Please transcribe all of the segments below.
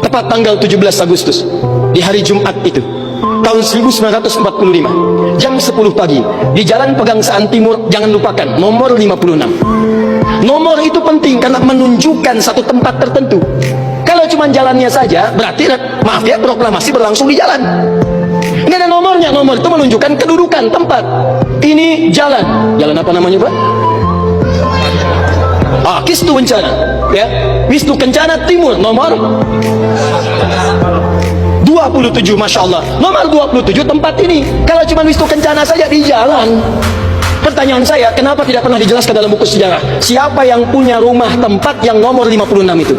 tepat tanggal 17 Agustus di hari Jumat itu tahun 1945 jam 10 pagi di Jalan Pegangsaan Timur. Jangan lupakan nomor 56. Nomor itu penting karena menunjukkan satu tempat tertentu. Kalau cuma jalannya saja berarti maaf ya, proklamasi berlangsung di jalan. Ini ada nomornya. Nomor itu menunjukkan kedudukan tempat. Ini jalan apa namanya Pak? Kistu Kencana ya, Wisnu Kencana Timur nomor 27. Masya Allah, nomor 27 tempat ini. Kalau cuma Wisnu Kencana saja di jalan. Pertanyaan saya, kenapa tidak pernah dijelaskan dalam buku sejarah siapa yang punya rumah tempat yang nomor 56 itu?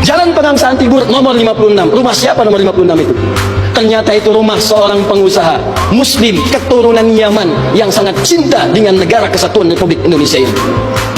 Jalan Pegangsaan Timur nomor 56. Rumah siapa nomor 56 itu? Ternyata itu rumah seorang pengusaha Muslim keturunan Yaman yang sangat cinta dengan negara kesatuan Republik Indonesia ini.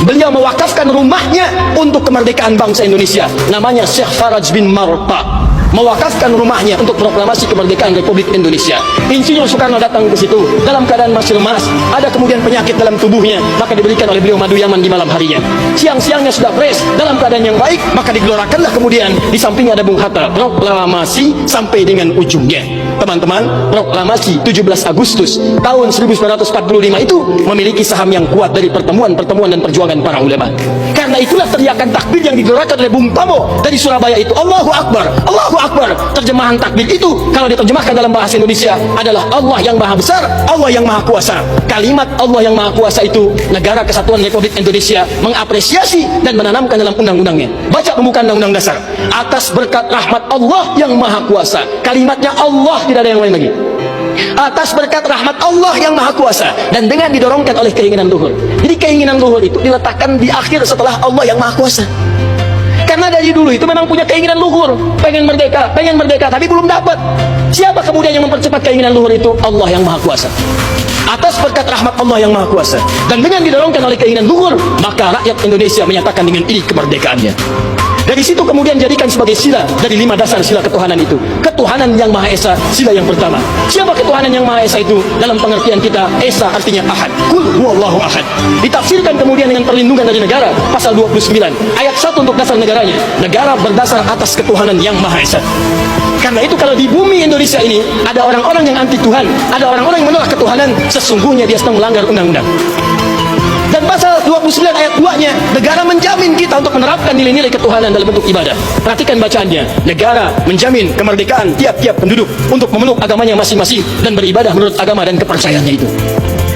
Beliau mewakafkan rumahnya untuk kemerdekaan bangsa Indonesia. Namanya Syekh Faraj bin Marta. Mewakafkan rumahnya untuk proklamasi kemerdekaan Republik Indonesia. Insinyur Soekarno datang ke situ dalam keadaan masih lemas, ada kemudian penyakit dalam tubuhnya, maka diberikan oleh beliau madu Yaman di malam harinya. Siang-siangnya sudah fresh, dalam keadaan yang baik, maka digelorakanlah kemudian di sampingnya ada Bung Hatta, proklamasi sampai dengan ujungnya. Teman-teman, proklamasi 17 Agustus tahun 1945 itu memiliki saham yang kuat dari pertemuan-pertemuan dan perjuangan para ulama. Karena itulah teriakan takbir yang digelorakan oleh Bung Tomo dari Surabaya itu, Allahu Akbar, Allahu Akbar. Terjemahan takbir itu kalau diterjemahkan dalam bahasa Indonesia adalah Allah yang Maha Besar, Allah yang Maha Kuasa. Kalimat Allah yang Maha Kuasa itu Negara Kesatuan Republik Indonesia mengapresiasi dan menanamkan dalam undang-undangnya. Baca pembukaan Undang-Undang Dasar. Atas berkat rahmat Allah yang Maha Kuasa. Kalimatnya Allah, tidak ada yang lain lagi. Atas berkat rahmat Allah yang Maha Kuasa dan dengan didorongkan oleh keinginan luhur. Jadi keinginan luhur itu diletakkan di akhir setelah Allah yang Maha Kuasa. Karena dari dulu itu memang punya keinginan luhur, pengen merdeka, tapi belum dapat. Siapa kemudian yang mempercepat keinginan luhur itu? Allah yang Maha Kuasa. Atas berkat rahmat Allah yang Maha Kuasa dan dengan didorongkan oleh keinginan luhur, maka rakyat Indonesia menyatakan dengan ini kemerdekaannya. Dari situ kemudian jadikan sebagai sila dari 5 dasar sila ketuhanan itu. Ketuhanan yang Maha Esa, sila yang pertama. Siapa ketuhanan yang Maha Esa itu? Dalam pengertian kita, Esa artinya Ahad. Kul huwallahu ahad. Ditafsirkan kemudian dengan perlindungan dari negara, pasal 29 ayat 1 untuk dasar negaranya. Negara berdasar atas ketuhanan yang Maha Esa. Karena itu kalau di bumi Indonesia ini ada orang-orang yang anti Tuhan, ada orang-orang yang menolak ketuhanan, sesungguhnya dia sedang melanggar undang-undang. Dan pasal 29 ayat 2-nya, negara menjamin kita untuk menerapkan nilai-nilai ketuhanan dalam bentuk ibadah. Perhatikan bacaannya. Negara menjamin kemerdekaan tiap-tiap penduduk untuk memeluk agamanya masing-masing dan beribadah menurut agama dan kepercayaannya itu.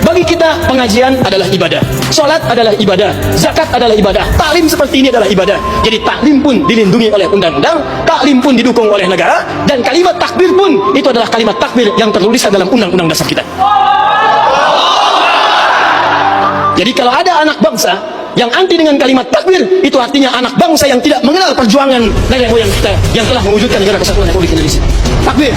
Bagi kita, pengajian adalah ibadah, sholat adalah ibadah, zakat adalah ibadah, taklim seperti ini adalah ibadah. Jadi taklim pun dilindungi oleh undang-undang, taklim pun didukung oleh negara, dan kalimat takbir pun itu adalah kalimat takbir yang tertulis dalam undang-undang dasar kita. Jadi kalau ada anak bangsa yang anti dengan kalimat takbir, itu artinya anak bangsa yang tidak mengenal perjuangan nenek moyang kita yang telah mewujudkan negara kesatuan Republik Indonesia. Takbir.